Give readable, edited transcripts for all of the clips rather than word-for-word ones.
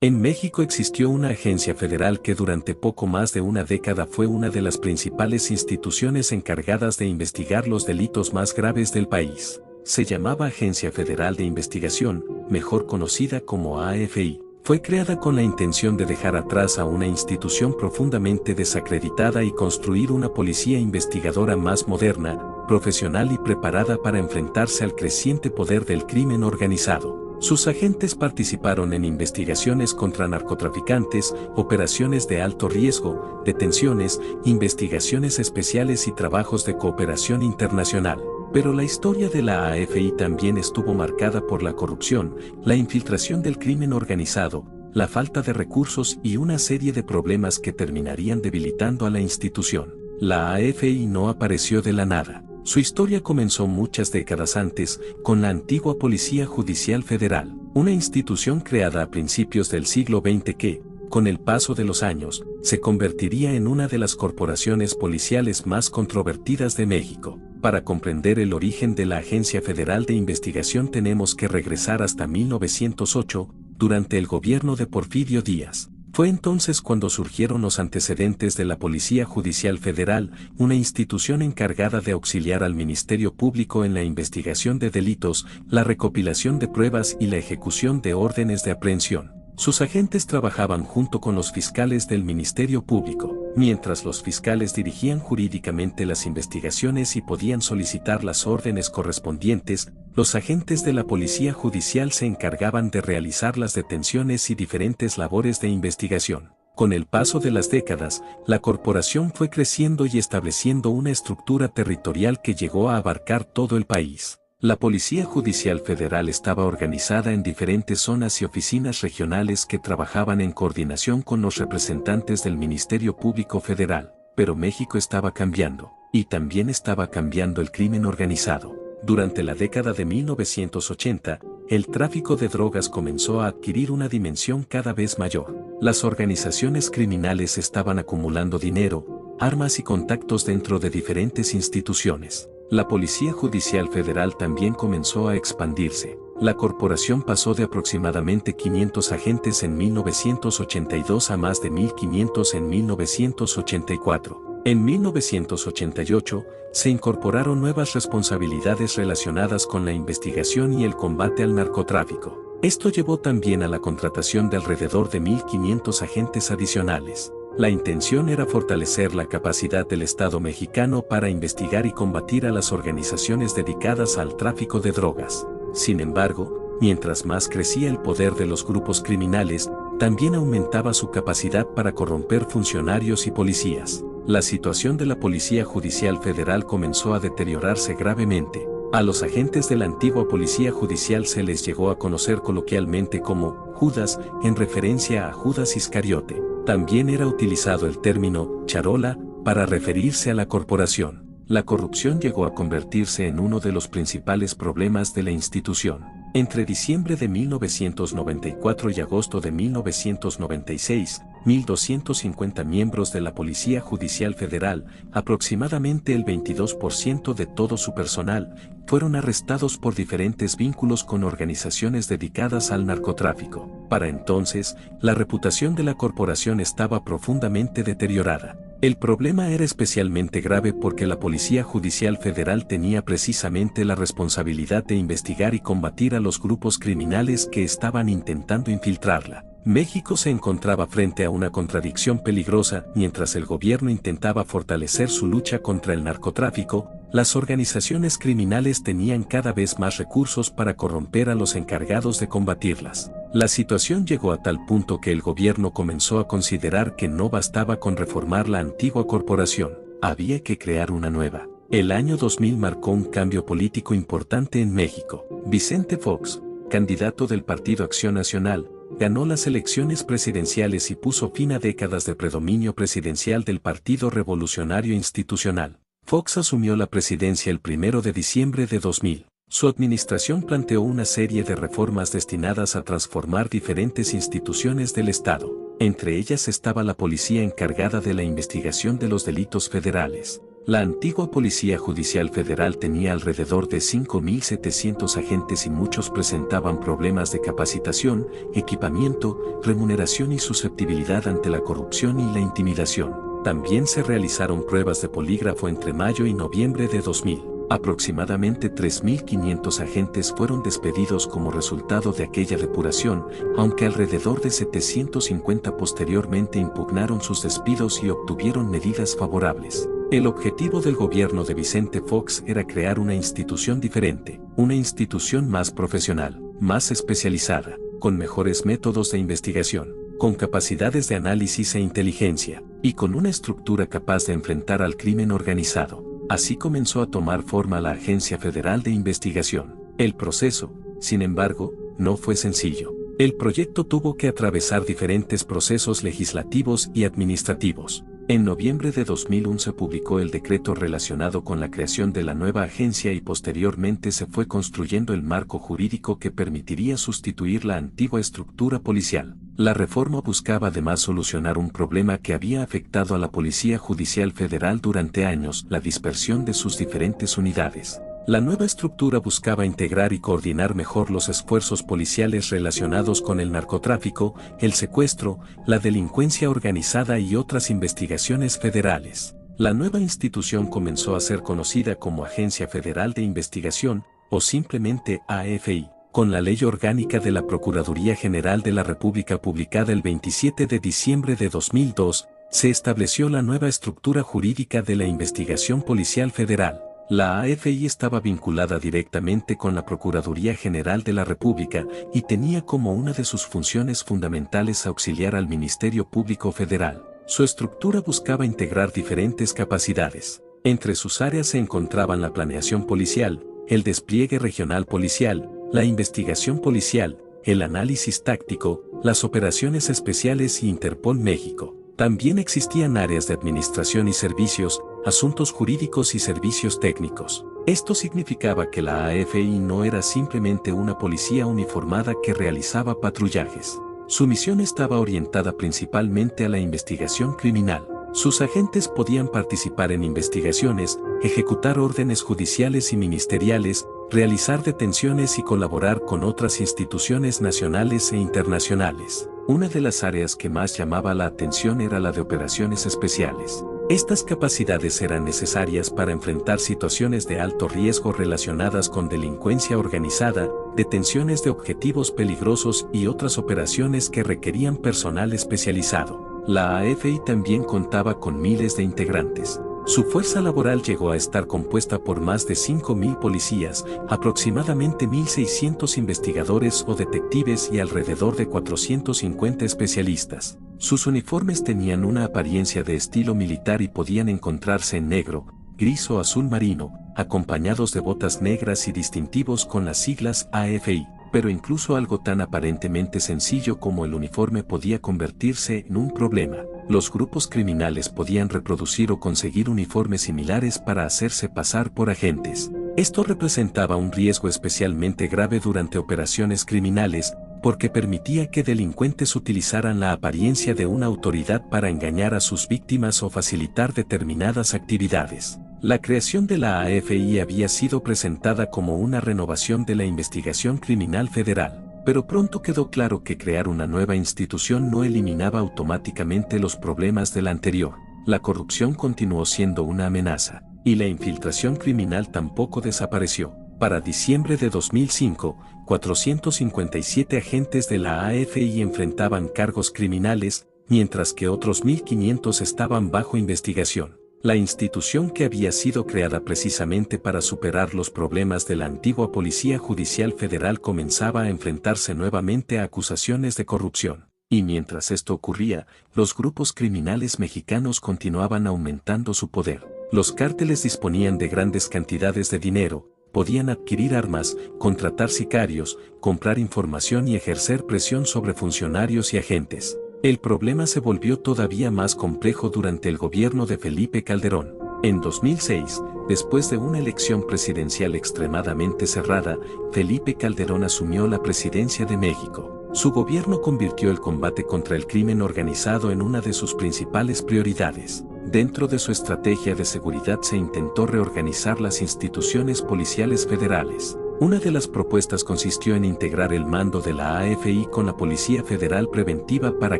En México existió una agencia federal que durante poco más de una década fue una de las principales instituciones encargadas de investigar los delitos más graves del país. Se llamaba Agencia Federal de Investigación, mejor conocida como AFI. Fue creada con la intención de dejar atrás a una institución profundamente desacreditada y construir una policía investigadora más moderna, profesional y preparada para enfrentarse al creciente poder del crimen organizado. Sus agentes participaron en investigaciones contra narcotraficantes, operaciones de alto riesgo, detenciones, investigaciones especiales y trabajos de cooperación internacional. Pero la historia de la AFI también estuvo marcada por la corrupción, la infiltración del crimen organizado, la falta de recursos y una serie de problemas que terminarían debilitando a la institución. La AFI no apareció de la nada. Su historia comenzó muchas décadas antes, con la antigua Policía Judicial Federal, una institución creada a principios del siglo XX que, con el paso de los años, se convertiría en una de las corporaciones policiales más controvertidas de México. Para comprender el origen de la Agencia Federal de Investigación tenemos que regresar hasta 1908, durante el gobierno de Porfirio Díaz. Fue entonces cuando surgieron los antecedentes de la Policía Judicial Federal, una institución encargada de auxiliar al Ministerio Público en la investigación de delitos, la recopilación de pruebas y la ejecución de órdenes de aprehensión. Sus agentes trabajaban junto con los fiscales del Ministerio Público, mientras los fiscales dirigían jurídicamente las investigaciones y podían solicitar las órdenes correspondientes. Los agentes de la Policía Judicial se encargaban de realizar las detenciones y diferentes labores de investigación. Con el paso de las décadas, la corporación fue creciendo y estableciendo una estructura territorial que llegó a abarcar todo el país. La Policía Judicial Federal estaba organizada en diferentes zonas y oficinas regionales que trabajaban en coordinación con los representantes del Ministerio Público Federal. Pero México estaba cambiando, y también estaba cambiando el crimen organizado. Durante la década de 1980, el tráfico de drogas comenzó a adquirir una dimensión cada vez mayor. Las organizaciones criminales estaban acumulando dinero, armas y contactos dentro de diferentes instituciones. La Policía Judicial Federal también comenzó a expandirse. La corporación pasó de aproximadamente 500 agentes en 1982 a más de 1.500 en 1984. En 1988, se incorporaron nuevas responsabilidades relacionadas con la investigación y el combate al narcotráfico. Esto llevó también a la contratación de alrededor de 1.500 agentes adicionales. La intención era fortalecer la capacidad del Estado mexicano para investigar y combatir a las organizaciones dedicadas al tráfico de drogas. Sin embargo, mientras más crecía el poder de los grupos criminales, también aumentaba su capacidad para corromper funcionarios y policías. La situación de la Policía Judicial Federal comenzó a deteriorarse gravemente. A los agentes de la antigua Policía Judicial se les llegó a conocer coloquialmente como Judas, en referencia a Judas Iscariote. También era utilizado el término charola para referirse a la corporación. La corrupción llegó a convertirse en uno de los principales problemas de la institución. Entre diciembre de 1994 y agosto de 1996, 1.250 miembros de la Policía Judicial Federal, aproximadamente el 22% de todo su personal, fueron arrestados por diferentes vínculos con organizaciones dedicadas al narcotráfico. Para entonces, la reputación de la corporación estaba profundamente deteriorada. El problema era especialmente grave porque la Policía Judicial Federal tenía precisamente la responsabilidad de investigar y combatir a los grupos criminales que estaban intentando infiltrarla. México se encontraba frente a una contradicción peligrosa. Mientras el gobierno intentaba fortalecer su lucha contra el narcotráfico, las organizaciones criminales tenían cada vez más recursos para corromper a los encargados de combatirlas. La situación llegó a tal punto que el gobierno comenzó a considerar que no bastaba con reformar la antigua corporación, había que crear una nueva. El año 2000 marcó un cambio político importante en México. Vicente Fox, candidato del Partido Acción Nacional, ganó las elecciones presidenciales y puso fin a décadas de predominio presidencial del Partido Revolucionario Institucional. Fox asumió la presidencia el 1 de diciembre de 2000. Su administración planteó una serie de reformas destinadas a transformar diferentes instituciones del Estado. Entre ellas estaba la policía encargada de la investigación de los delitos federales. La antigua Policía Judicial Federal tenía alrededor de 5.700 agentes y muchos presentaban problemas de capacitación, equipamiento, remuneración y susceptibilidad ante la corrupción y la intimidación. También se realizaron pruebas de polígrafo entre mayo y noviembre de 2000. Aproximadamente 3.500 agentes fueron despedidos como resultado de aquella depuración, aunque alrededor de 750 posteriormente impugnaron sus despidos y obtuvieron medidas favorables. El objetivo del gobierno de Vicente Fox era crear una institución diferente, una institución más profesional, más especializada, con mejores métodos de investigación, con capacidades de análisis e inteligencia, y con una estructura capaz de enfrentar al crimen organizado. Así comenzó a tomar forma la Agencia Federal de Investigación. El proceso, sin embargo, no fue sencillo. El proyecto tuvo que atravesar diferentes procesos legislativos y administrativos. En noviembre de 2001 se publicó el decreto relacionado con la creación de la nueva agencia y posteriormente se fue construyendo el marco jurídico que permitiría sustituir la antigua estructura policial. La reforma buscaba además solucionar un problema que había afectado a la Policía Judicial Federal durante años, la dispersión de sus diferentes unidades. La nueva estructura buscaba integrar y coordinar mejor los esfuerzos policiales relacionados con el narcotráfico, el secuestro, la delincuencia organizada y otras investigaciones federales. La nueva institución comenzó a ser conocida como Agencia Federal de Investigación, o simplemente AFI. Con la Ley Orgánica de la Procuraduría General de la República publicada el 27 de diciembre de 2002, se estableció la nueva estructura jurídica de la investigación policial federal. La AFI estaba vinculada directamente con la Procuraduría General de la República y tenía como una de sus funciones fundamentales auxiliar al Ministerio Público Federal. Su estructura buscaba integrar diferentes capacidades. Entre sus áreas se encontraban la planeación policial, el despliegue regional policial, la investigación policial, el análisis táctico, las operaciones especiales y Interpol México. También existían áreas de administración y servicios, asuntos jurídicos y servicios técnicos. Esto significaba que la AFI no era simplemente una policía uniformada que realizaba patrullajes. Su misión estaba orientada principalmente a la investigación criminal. Sus agentes podían participar en investigaciones, ejecutar órdenes judiciales y ministeriales, realizar detenciones y colaborar con otras instituciones nacionales e internacionales. Una de las áreas que más llamaba la atención era la de operaciones especiales. Estas capacidades eran necesarias para enfrentar situaciones de alto riesgo relacionadas con delincuencia organizada, detenciones de objetivos peligrosos y otras operaciones que requerían personal especializado. La AFI también contaba con miles de integrantes. Su fuerza laboral llegó a estar compuesta por más de 5.000 policías, aproximadamente 1.600 investigadores o detectives y alrededor de 450 especialistas. Sus uniformes tenían una apariencia de estilo militar y podían encontrarse en negro, gris o azul marino, acompañados de botas negras y distintivos con las siglas AFI. Pero incluso algo tan aparentemente sencillo como el uniforme podía convertirse en un problema. Los grupos criminales podían reproducir o conseguir uniformes similares para hacerse pasar por agentes. Esto representaba un riesgo especialmente grave durante operaciones criminales, porque permitía que delincuentes utilizaran la apariencia de una autoridad para engañar a sus víctimas o facilitar determinadas actividades. La creación de la AFI había sido presentada como una renovación de la investigación criminal federal, pero pronto quedó claro que crear una nueva institución no eliminaba automáticamente los problemas de la anterior. La corrupción continuó siendo una amenaza, y la infiltración criminal tampoco desapareció. Para diciembre de 2005, 457 agentes de la AFI enfrentaban cargos criminales, mientras que otros 1.500 estaban bajo investigación. La institución que había sido creada precisamente para superar los problemas de la antigua Policía Judicial Federal comenzaba a enfrentarse nuevamente a acusaciones de corrupción. Y mientras esto ocurría, los grupos criminales mexicanos continuaban aumentando su poder. Los cárteles disponían de grandes cantidades de dinero, podían adquirir armas, contratar sicarios, comprar información y ejercer presión sobre funcionarios y agentes. El problema se volvió todavía más complejo durante el gobierno de Felipe Calderón. En 2006, después de una elección presidencial extremadamente cerrada, Felipe Calderón asumió la presidencia de México. Su gobierno convirtió el combate contra el crimen organizado en una de sus principales prioridades. dentro de su estrategia de seguridad se intentó reorganizar las instituciones policiales federales. Una de las propuestas consistió en integrar el mando de la AFI con la Policía Federal Preventiva para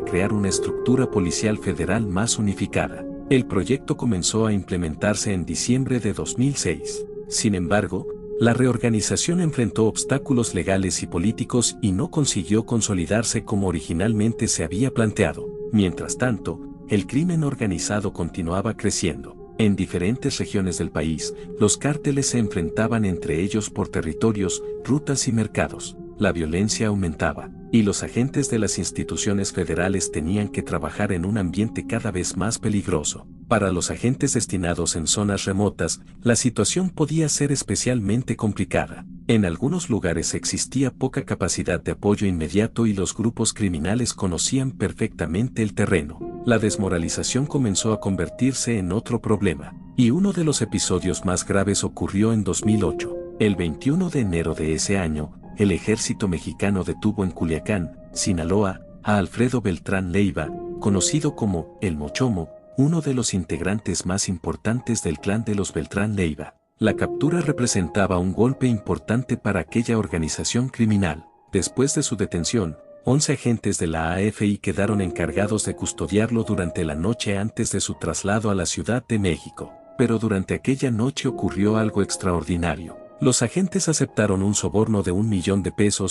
crear una estructura policial federal más unificada. El proyecto comenzó a implementarse en diciembre de 2006. Sin embargo, la reorganización enfrentó obstáculos legales y políticos y no consiguió consolidarse como originalmente se había planteado. Mientras tanto, el crimen organizado continuaba creciendo. En diferentes regiones del país, los cárteles se enfrentaban entre ellos por territorios, rutas y mercados. La violencia aumentaba, y los agentes de las instituciones federales tenían que trabajar en un ambiente cada vez más peligroso. Para los agentes destinados en zonas remotas, la situación podía ser especialmente complicada. En algunos lugares existía poca capacidad de apoyo inmediato y los grupos criminales conocían perfectamente el terreno. La desmoralización comenzó a convertirse en otro problema, y uno de los episodios más graves ocurrió en 2008. El 21 de enero de ese año, el ejército mexicano detuvo en Culiacán, Sinaloa, a Alfredo Beltrán Leiva, conocido como El Mochomo, uno de los integrantes más importantes del clan de los Beltrán Leiva. La captura representaba un golpe importante para aquella organización criminal. Después de su detención, 11 agentes de la AFI quedaron encargados de custodiarlo durante la noche antes de su traslado a la Ciudad de México. Pero durante aquella noche ocurrió algo extraordinario. Los agentes aceptaron un soborno de $1 millón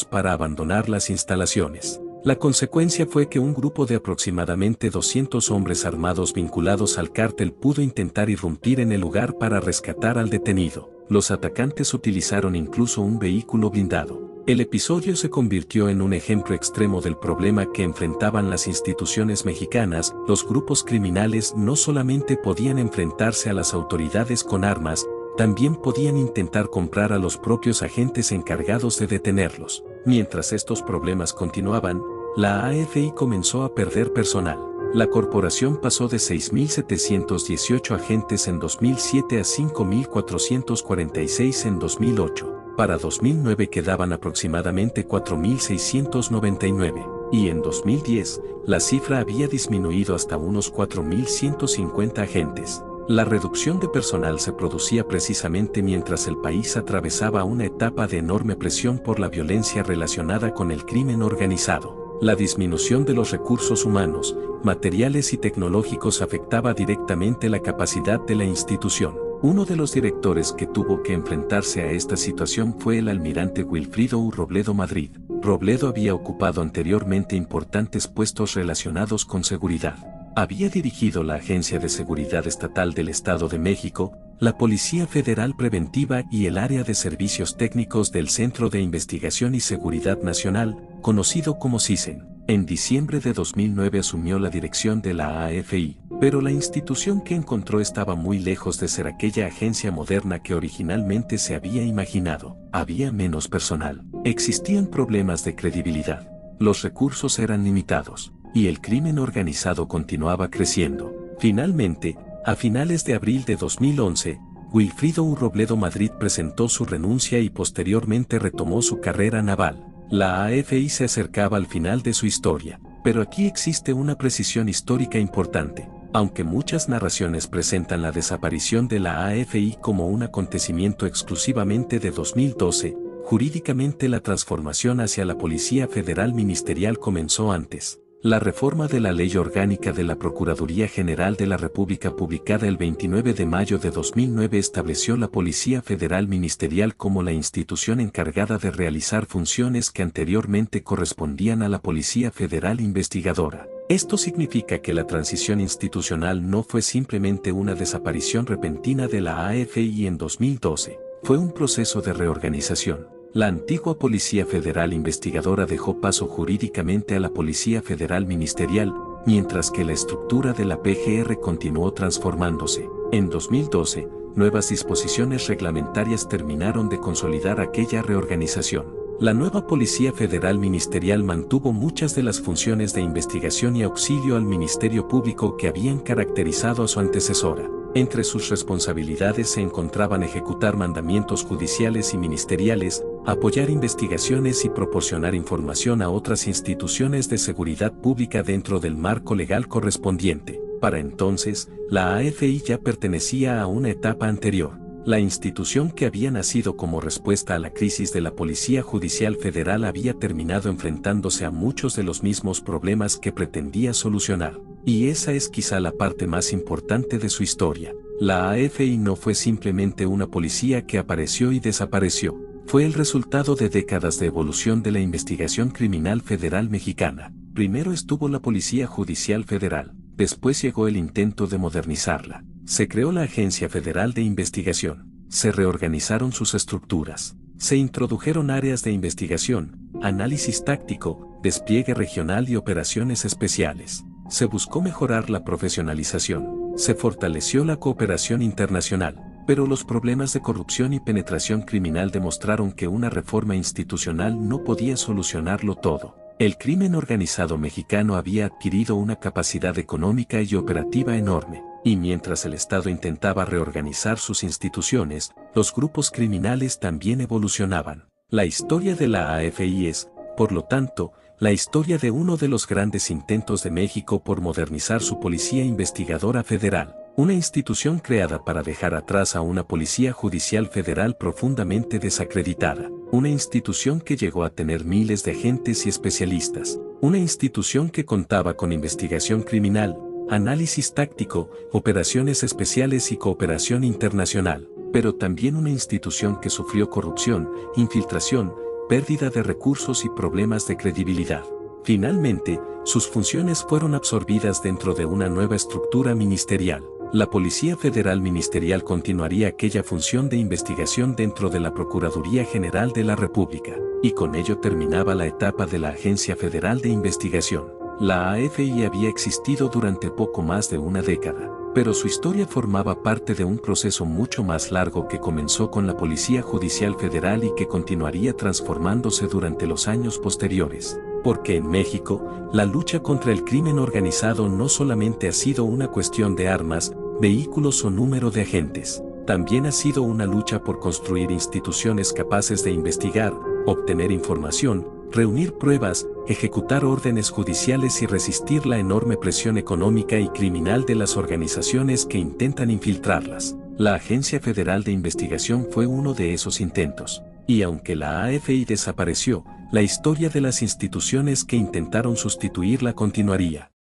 para abandonar las instalaciones. La consecuencia fue que un grupo de aproximadamente 200 hombres armados vinculados al cártel pudo intentar irrumpir en el lugar para rescatar al detenido. Los atacantes utilizaron incluso un vehículo blindado. El episodio se convirtió en un ejemplo extremo del problema que enfrentaban las instituciones mexicanas. Los grupos criminales no solamente podían enfrentarse a las autoridades con armas, también podían intentar comprar a los propios agentes encargados de detenerlos. Mientras estos problemas continuaban, la AFI comenzó a perder personal. La corporación pasó de 6.718 agentes en 2007 a 5.446 en 2008. Para 2009 quedaban aproximadamente 4.699, y en 2010, la cifra había disminuido hasta unos 4.150 agentes. La reducción de personal se producía precisamente mientras el país atravesaba una etapa de enorme presión por la violencia relacionada con el crimen organizado. La disminución de los recursos humanos, materiales y tecnológicos afectaba directamente la capacidad de la institución. Uno de los directores que tuvo que enfrentarse a esta situación fue el almirante Wilfrido U. Robledo Madrid. Robledo había ocupado anteriormente importantes puestos relacionados con seguridad. Había dirigido la Agencia de Seguridad Estatal del Estado de México, la Policía Federal Preventiva y el área de servicios técnicos del Centro de Investigación y Seguridad Nacional, conocido como CISEN. En diciembre de 2009 asumió la dirección de la AFI, pero la institución que encontró estaba muy lejos de ser aquella agencia moderna que originalmente se había imaginado. Había menos personal, existían problemas de credibilidad, los recursos eran limitados, y el crimen organizado continuaba creciendo. Finalmente, a finales de abril de 2011, Wilfrido U. Robledo Madrid presentó su renuncia y posteriormente retomó su carrera naval. La AFI se acercaba al final de su historia, pero aquí existe una precisión histórica importante. Aunque muchas narraciones presentan la desaparición de la AFI como un acontecimiento exclusivamente de 2012, jurídicamente la transformación hacia la Policía Federal Ministerial comenzó antes. La reforma de la Ley Orgánica de la Procuraduría General de la República publicada el 29 de mayo de 2009 estableció la Policía Federal Ministerial como la institución encargada de realizar funciones que anteriormente correspondían a la Policía Federal Investigadora. Esto significa que la transición institucional no fue simplemente una desaparición repentina de la AFI en 2012, fue un proceso de reorganización. La antigua Policía Federal Investigadora dejó paso jurídicamente a la Policía Federal Ministerial, mientras que la estructura de la PGR continuó transformándose. En 2012, nuevas disposiciones reglamentarias terminaron de consolidar aquella reorganización. La nueva Policía Federal Ministerial mantuvo muchas de las funciones de investigación y auxilio al Ministerio Público que habían caracterizado a su antecesora. Entre sus responsabilidades se encontraban ejecutar mandamientos judiciales y ministeriales, apoyar investigaciones y proporcionar información a otras instituciones de seguridad pública dentro del marco legal correspondiente. Para entonces, la AFI ya pertenecía a una etapa anterior. La institución que había nacido como respuesta a la crisis de la Policía Judicial Federal había terminado enfrentándose a muchos de los mismos problemas que pretendía solucionar. Y esa es quizá la parte más importante de su historia. La AFI no fue simplemente una policía que apareció y desapareció. Fue el resultado de décadas de evolución de la investigación criminal federal mexicana. Primero estuvo la Policía Judicial Federal, después llegó el intento de modernizarla. Se creó la Agencia Federal de Investigación, se reorganizaron sus estructuras, se introdujeron áreas de investigación, análisis táctico, despliegue regional y operaciones especiales. Se buscó mejorar la profesionalización, se fortaleció la cooperación internacional, pero los problemas de corrupción y penetración criminal demostraron que una reforma institucional no podía solucionarlo todo. El crimen organizado mexicano había adquirido una capacidad económica y operativa enorme, y mientras el Estado intentaba reorganizar sus instituciones, los grupos criminales también evolucionaban. La historia de la AFI es, por lo tanto, la historia de uno de los grandes intentos de México por modernizar su Policía Investigadora Federal, una institución creada para dejar atrás a una Policía Judicial Federal profundamente desacreditada, una institución que llegó a tener miles de agentes y especialistas, una institución que contaba con investigación criminal, análisis táctico, operaciones especiales y cooperación internacional, pero también una institución que sufrió corrupción, infiltración, pérdida de recursos y problemas de credibilidad. Finalmente, sus funciones fueron absorbidas dentro de una nueva estructura ministerial. La Policía Federal Ministerial continuaría aquella función de investigación dentro de la Procuraduría General de la República, y con ello terminaba la etapa de la Agencia Federal de Investigación. La AFI había existido durante poco más de una década, pero su historia formaba parte de un proceso mucho más largo que comenzó con la Policía Judicial Federal y que continuaría transformándose durante los años posteriores. Porque en México, la lucha contra el crimen organizado no solamente ha sido una cuestión de armas, vehículos o número de agentes, también ha sido una lucha por construir instituciones capaces de investigar, obtener información, reunir pruebas, ejecutar órdenes judiciales y resistir la enorme presión económica y criminal de las organizaciones que intentan infiltrarlas. La Agencia Federal de Investigación fue uno de esos intentos. Y aunque la AFI desapareció, la historia de las instituciones que intentaron sustituirla continuaría.